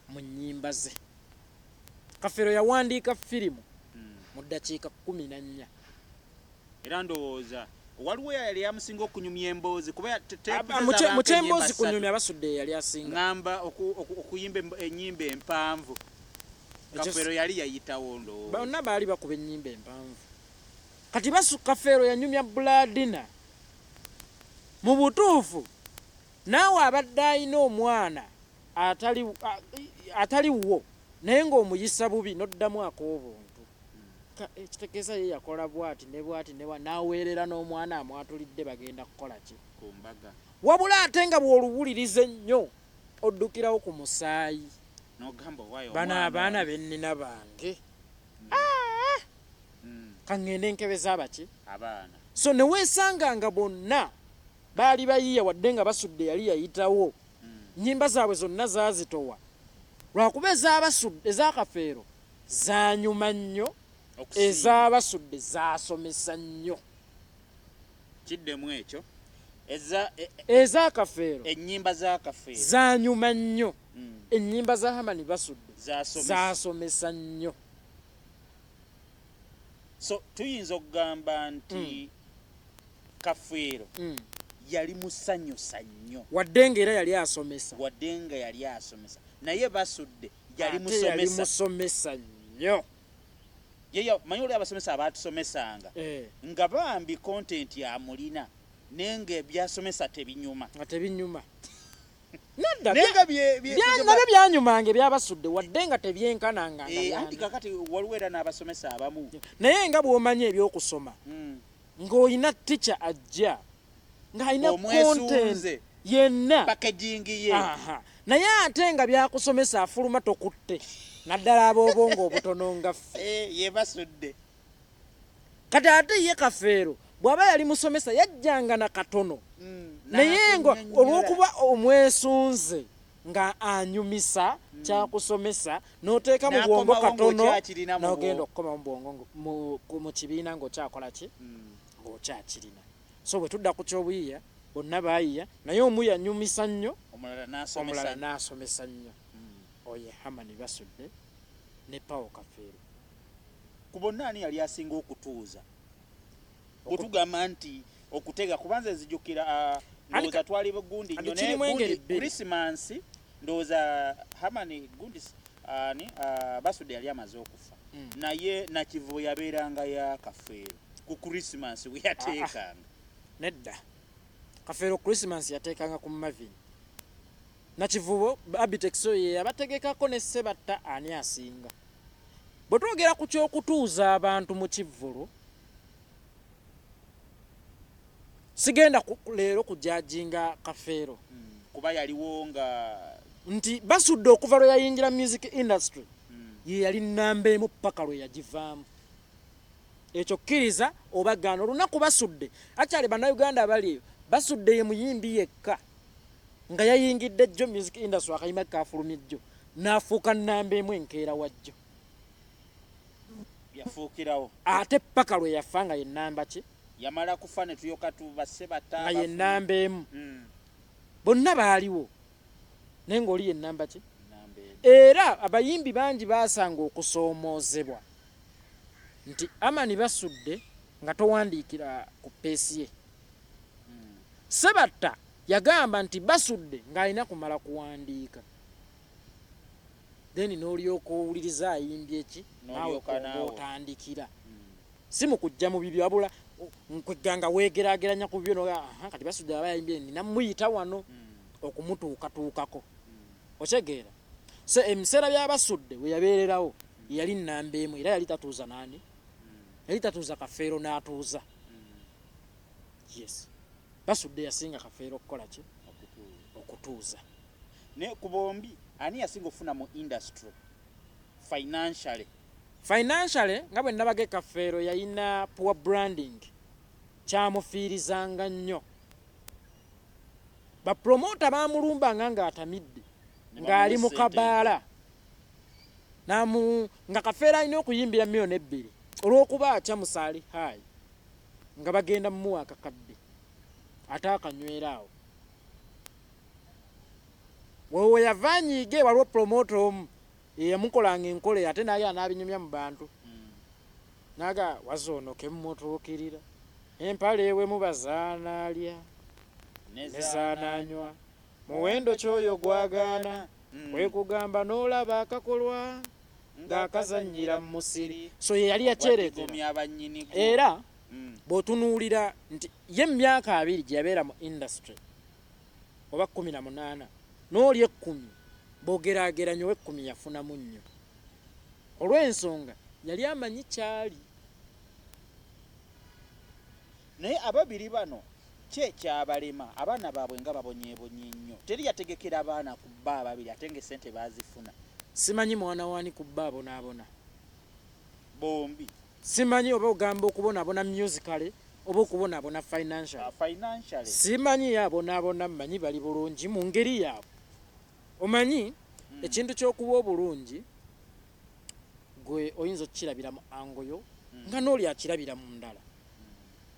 mu nnyimba ze. Kafeero yawandiika firimu mu ddakiika 14. Era ndowooza waliwo yali yamusinga okunyumya emboozi kuba mu kyemboozi kunyumya Basudde yali asinga. Ngamba okuyimba ennyimba empanvu. Kafeero yali yayitawo ndowooza. Bonna baali bakuba ennyimba empanvu. Kati Kafeero yanyumya Buladina. Mu butuufu naawe abadde alina omwana atali wo naye ng'omuyisa bubi n'oddamu ak'obuntu. Ekitegeeza ye yakola bw'ati ne bw'ati n'aweerera n'omwana amwatulidde bagenda kukola ki? Ku mbaga. Wabula ate nga bw'oluwuliriza ennyo oddukirawo ku musaayi. N'ogamba waayo bano abaana bennina bange. Kaŋŋende nkebeza abaki? Abaana. So ne weesanganga bonna baali bayiiya wadde nga Basudde yali yayitawo. Nnyimba zaabwe zonna zaazitowa. Lwakuba eza Kafeero zaanyuma nnyo, eza Basudde zaasomesa nnyo. Kiddemu ekyo. Eza Kafeero ennyimba za Kafeero zaanyuma nnyo. Ennyimba za Hamani Basudde zaasomesa nnyo. So tuyinza okugamba nti Kafeero yali musanyusa nnyo wadde nga era yali asomesa. Naye Basudde yali musomesa nnyo. Ye manyi oli abasomesa abaatusomesanga nga bambi content amulina naye nga ebyasomesa tebinyuma. Nabyo byanyumanga ebyabasudde wadde nga tebyenkananga. Anti kakati waliwo era n'abasomesa abamu. Naye nga bw'omanyi ebyokusoma ng'olina ticca ajja ng'alina content yenna packaging ye. Naye ate nga byakusomesa afuluma tokutte naddala ab'obwongo obutono nga ffe. Ye Basudde. Kati ate ye Kafeero bw'aba yali musomesa yajjanga na katono. Naye nga olw'okuba omwesunze nga anyumisa kyakusomesa n'oteeka mu bwongo katono n'ogenda okukoma mu bwongo mu kibiina ng'okyakola ki? Ng'okyakirina. So bwe tudda ku ky'obuyiiya bonna baayiiya naye omu yanyumisa nnyo omulala n'asomesa nnyo. Oye Hamani Basudde ne Paul Kafeero. Ku bonna ani yali asinga okutuuza? Otugamba nti okutega kubanza ezijjukira ndowooza twali bugundi nnyo naye Christmas ndowooza Hamani gundi Basudde yali amaze okufa. Naye Nakivubo yabeeranga ya Kafeero ku Christmas we yateekanga. Nedda Kafeero Christmas yateekanga ku Mavin. Nakivubo Abitex ye yabategekako ne Ssebatta ani asinga. Bwe twogera ku ky'okutuuza abantu mu Kivvulu sigenda leero kujajinga Kafeero kuba yaliwo nga nti Basudde okuva lwe yayingira music industry ye yali nnamba emu paka lwe yagivaamu. Ekyo kkiriza oba gaana olunaku Basudde akyali bannayuganda abali eyo Basudde ye muyimbi yekka nga yayingidde jjo music industry akayima kaafulumye jjo n'afuuka nnamba emu enkeera wajjo. Yafuukirawo ate paka lwe yafa nga ye nnamba ki? Yamala kufa ne tuyoka tuba Ssebatta nga ye nnamba emu. Bonna baaliwo naye ng'oli ye nnamba ki? Era abayimbi bangi baasanga okusoomoozebwa nti Hamani Basudde nga towandiikira ku peesi ye. Ssebatta yagamba nti Basudde ng'alina kumala kuwandiika. Then n'olyoka owuliriza ayimbye ki? Naawe otandikira. Si mu kujja mu bibyo wabula nkweganga weegeraageranya ku byo kati Basudde aba yayimbye nina muyita wano okumutuukatuukako. Okyegeera. So ebiseera bya Basudde we yabeererawo yali nnamba emu era yali tatuuza naani? yali tatuuza Kafeero n'atuuza. Yes, Basudde yasinga Kafeero okukola ki? Okutuuza. Ne ku bombi ani yasinga ofuna mu industry financially nga bwe nabage Kafeero yalina poor branding, kyamufiirizanga nnyo. Bapromota baamulumbanga ng'atamidde ng'ali mu kabaala nga Kafeero alina okuyimbira $2,000,000 olw'okuba atya Musaali High nga bagenda mumuwa akakadde ate akanywera awo. Wewe yavanyiige waliwo promota omu eyamukolanga enkole ate naye anaabinyumya mu bantu naga wazoonoke mumutuukirira empale ewe mubazaanaalya nezaananywa muwendo kyoyo gwagaana kwekugamba n'olaba akakolwa ng'akazannyira mu musiri. So ye yali yakyereetera era bw'otunuulira nti ye emyaka 2 gye yabeera mu industry oba 18 n'oli 10 bw'ogeraageranya ow'10 yafunamu nnyo olw'ensonga yali amanyi kyali. Naye ababiri bano kyabalema abaana baabwe nga babonyeebonye nnyo. Teri yategekera abaana ku bba ababiri ate nga essente baazifuna. Simanyi mwana waani ku bba abonaabona bombi. Simanyi oba ogamba okubonaabona musically oba okubonaabona financially. Simanyi abonaabona mmanyi bali bulungi mu ngeri yaabwe. Omanyi ekintu ky'okuba obulungi gwe oyinza okukirabira mu angoyo nga n'oli akirabira mu ndala.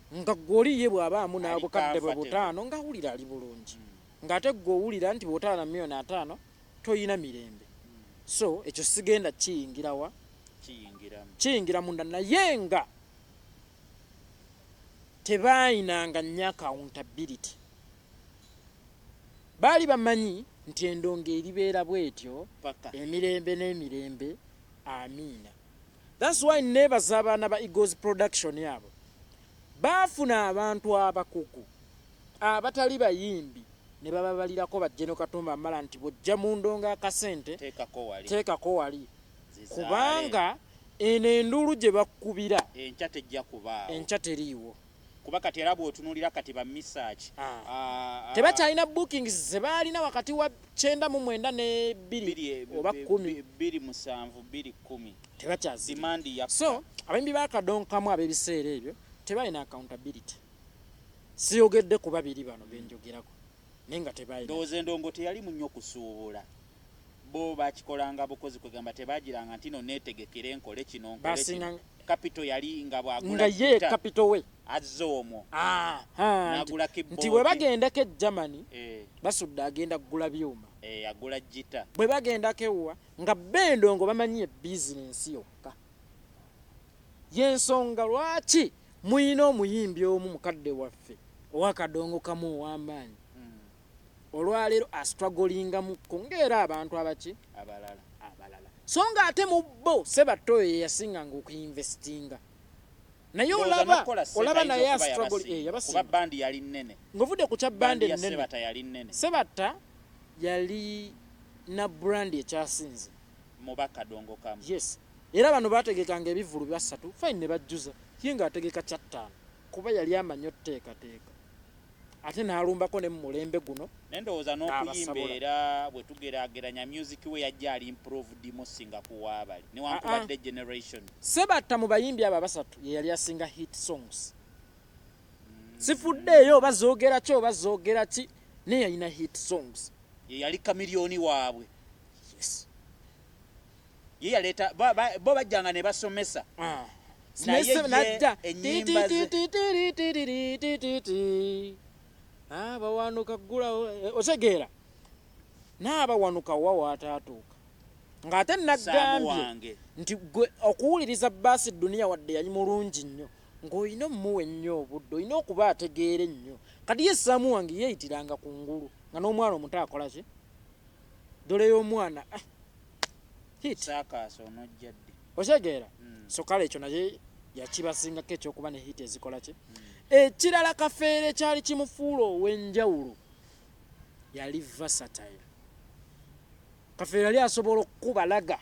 Nga gw'oli ye bw'abaamu n'obukadde bwe 5 ng'awulira ali bulungi. Ng'ate gwe owulira nti bw'otaana $5,000,000 toyina mirembe. So ekyo sigenda kiyingirawa? Kiyingira munda naye nga tebaayinanga nnyo accountability. Baali bamanyi nti endongo eribeera bw'etyo emirembe n'emirembe. Amiina. That's why neebaza abaana ba Eagles production yabo baafuna abantu abakugu abatali bayimbi ne bababalirako bajjeno Katumba Mala nti bw'ojja mu ndongo akasente teekako wali kubanga eno enduulu gye bakkubira enkya teriiwo. Kuba kati era bw'otunuulira kati ba research tebakyalina bookings ze baalina wakati wa 9 ne 2 oba 10 2 tebakyazimandi. So abembi bakadonkamu ab'ebiseera ebyo tebalina accountability. Siyogedde ku babiri bano benjogerako naye nga tebalina. Ndowooza endongo teyali mu nnyo okusuubula. Bo bakikolanga bukozi kwegamba tebagiranga nti no neetegekere nkole kino nkole kino. Capital yali nga bwagula nga ye capital we azze omwo nti bwe bagendako e Germany Basudde agenda kugula byuma agula jita. Bwe bagendako ewa nga bendongo bamanyi ebizinensi yokka. Yensonga lwaki muyina omuyimbi omu mukadde waffe owakadongo kamu ow'amaanyi olwaleero astrugglinga mukko ng'era abantu abaki abalala. So nga ate mu bo Sebato ye yasinganga okuinvestinga naye olaba naye astruggle yabasinga kuba bandi yali nnene. Ng'ovudde ku kya bandi ennene Sebata yali nnene. Sebata yali na brand ekyasinze mu bakadongo kamu. Yes, era bano baategekanga ebivulu 3 fine ne bajjuza ye ng'ategeka kya 5 kuba yali amanyi otteekateeka ate n'alumbako ne mu mulembe guno. Nendowooza n'okuyimba era bwe tugeraageranya music we yajja ali improved mosinga kuwaabali newankubadde generation. Sebata mu bayimbi abo 3 ye yali asinga hit songs. Sifuddeeyo oba zoogera ki oba zoogera ki naye yalina hit songs. Ye yali kamiliyoni waabwe. Yes. Ye yaleeta bo bajjanga ne basomesa. Najja ennyimba bawanuka ggula otegeera n'abawanuka wa waataatuuka ng'ate nagambye nti gwe okuwuliriza Baasi Duniya wadde yali mulungi nnyo ng'olina omuwa ennyo obudde olina okuba ategeera ennyo. Kati ye Saamu wange yeeyitiranga ku ngulu nga n'omwana omuto akola ki dole y'omwana saakaaso onojjadde otegeera. So kale ekyo naye yakibasingako ekyokuba ne hit ezikola ki. Ekirala Kafeero kyali kimufuula ow'enjawulo yali versatile. Kafeero yali asobola okukubalaga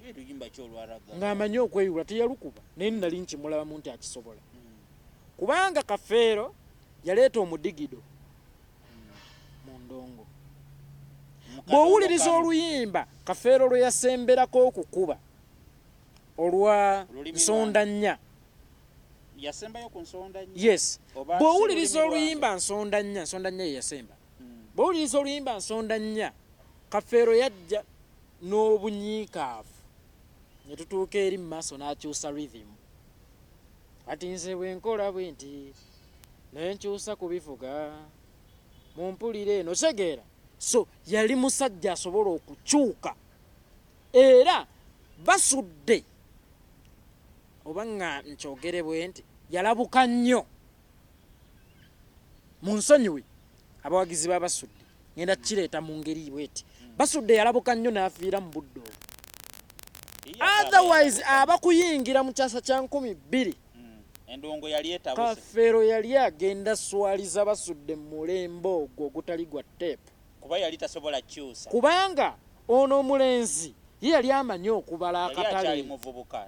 Luyimba ky'olwaraga. Ng'amanyi okweyula teyalukuba naye nali nkimulabamu nti akisobola. Kubanga Kafeero yaleeta omudigido mu ndongo. Bw'owuliriza oluyimba Kafeero lwe yasemberako okukuba olwa nsonda nnya. Yasembayo ku nsonda nnya. Yes. Bw'owuliriza oluyimba nsonda nnya ye yasemba. Bw'owuliriza oluyimba nsonda nnya Kafeero yajja n'obunyiikaavu ne tutuuka eri mu maaso n'akyusa rhythm. Kati nze bwe nkola bwe nti naye nkyusa kubivuga mumpulire eno tegeera. So yali musajja asobola okukyuka era basudde oba nga nkyogere bwe nti yalabuka nnyo mu nsonyiwe abawagizi b'abasudde ngenda kireeta mu ngeri bweti basudde yalabuka nnyo n'afiira mu budde obwo. Otherwise abakuyingira mu kyasa kya 12 endongo yali etabuse. Kafeero yali agenda swaliza basudde mu mulembe ogwo ogutali gwa teepu. Kuba yali tasobola kyusa. Kubanga ono omulenzi ye yali amanyi okubala akatale.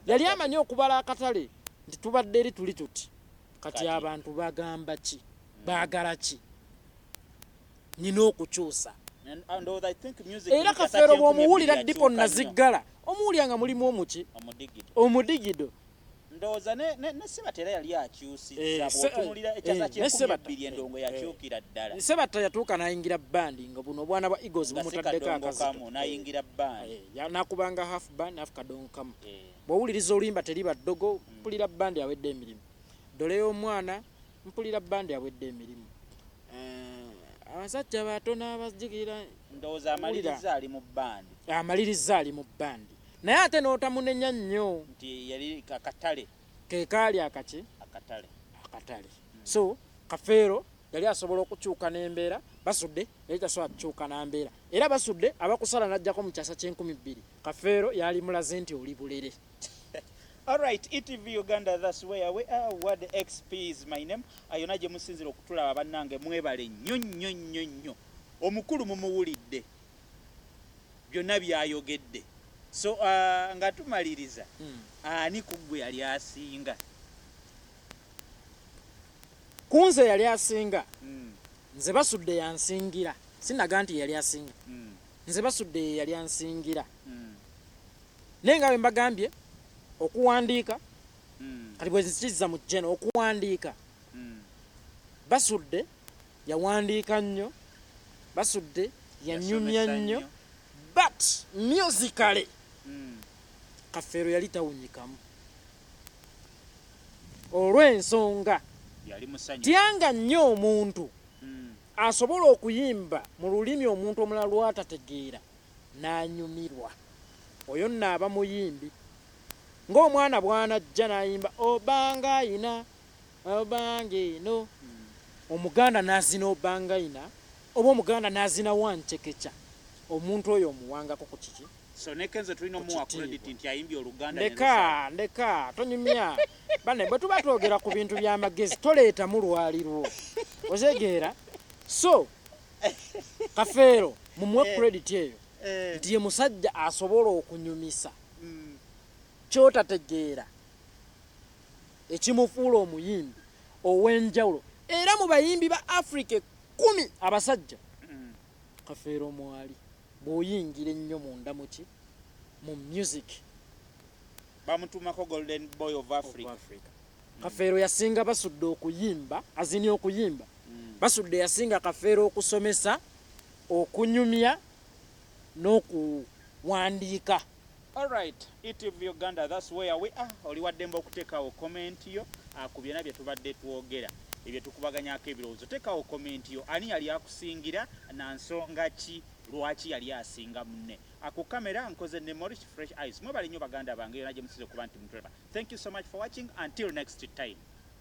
Yali amanyi okubala akatale nti tubadde eri tuli tuti. Kati abantu bagamba ki? Baagala ki? Nina okukyusa. Era Kafeero bw'omuwulira Dipo Naziggala omuwulira nga mulimu omuki? Omudigido. Ndowooza ne Ssebatta yali akyusizza bw'otunuulira ekyaza ky'e12 endongo yakyukira ddala. Ssebatta yatuuka n'ayingira bandi nga buno obwana bwa Eagles bumutaddeko akazito. N'ayingira bandi. N'akubanga half band half kadonkamu. Bw'owuliriza oluyimba teriba ddogo mpulira bandi awedde emirimu. Dole y'omwana mpulira bandi awedde emirimu. Abasajja batono abajjigira ndowooza amaliriza ali mu bandi. Amaliriza ali mu bandi. Naye ate n'otamunenya nnyo nti yali akatale ke kaali akaki akatale. So Kafeero yali asobola okukyuka n'embeera basudde yali tasobola kukyuka n'embeera era basudde abakusala n'ajjako mu kyasa kye12 Kafeero yali mulaze nti oli bulere. Alright, ETV Uganda, that's where we are. Ward XP is my name. Ayona gye musinzira okutulaba bannange mwebale nnyo. Omukulu mumuwulidde byonna byayogedde. So nga tumaliriza ani kuggwe yali asinga? Kunze yali asinga. Nze basudde yansingira. Sinaga nti yali asinga. Nze basudde yali ansingira. Naye nga bwe mbagambye okuwandiika kati bwe zikizza mu jeno okuwandiika basudde yawandiika nnyo basudde yanyumya nnyo but musically Kafeero yali tawunyikamu olw'ensonga tyanga nnyo omuntu asobola okuyimba mu lulimi omuntu omulala lwatategeera n'anyumirwa oyo nnaaba muyimbi ng'omwana bw'anajja n'ayimba obangayina obangino omuganda n'azina obangayina oba omuganda n'azina wancekeca omuntu oyo omuwangako ku kiki. So nekenze tulina omuwa credit nti ayimbye Oluganda. Ndeka tonyumya bane bwe tuba twogera ku bintu by'amagezi toleeta mu lwalirwo ozegeera. So Kafeero mumuwe credit eyo nti ye musajja asobola okunyumisa kyotategeera ekimufuula omuyimbi ow'enjawulo era mu bayimbi ba Africa 10 abasajja Kafeero mwali bw'oyingira ennyo munda muki mu music bamutumako Golden Boy of Africa. Kafeero yasinga basudde okuyimba azini okuyimba basudde yasinga Kafeero okusomesa okunyumya n'okuwandiika. Alright, ETV Uganda, that's where we are. Oli waddemba okuteekawo comment yo ku byonna bye tubadde twogera ebyo tukubaganyako ebirowoozo. Teekawo comment yo ani yali akusingira na nsonga ki lwaki yali asinga munne. Ku kamera nkoze ne Maurice Fresh Eyes. Mwebale nnyo baganda bange yonna gye musize okuba nti mutulaba. Thank you so much for watching. Until next time.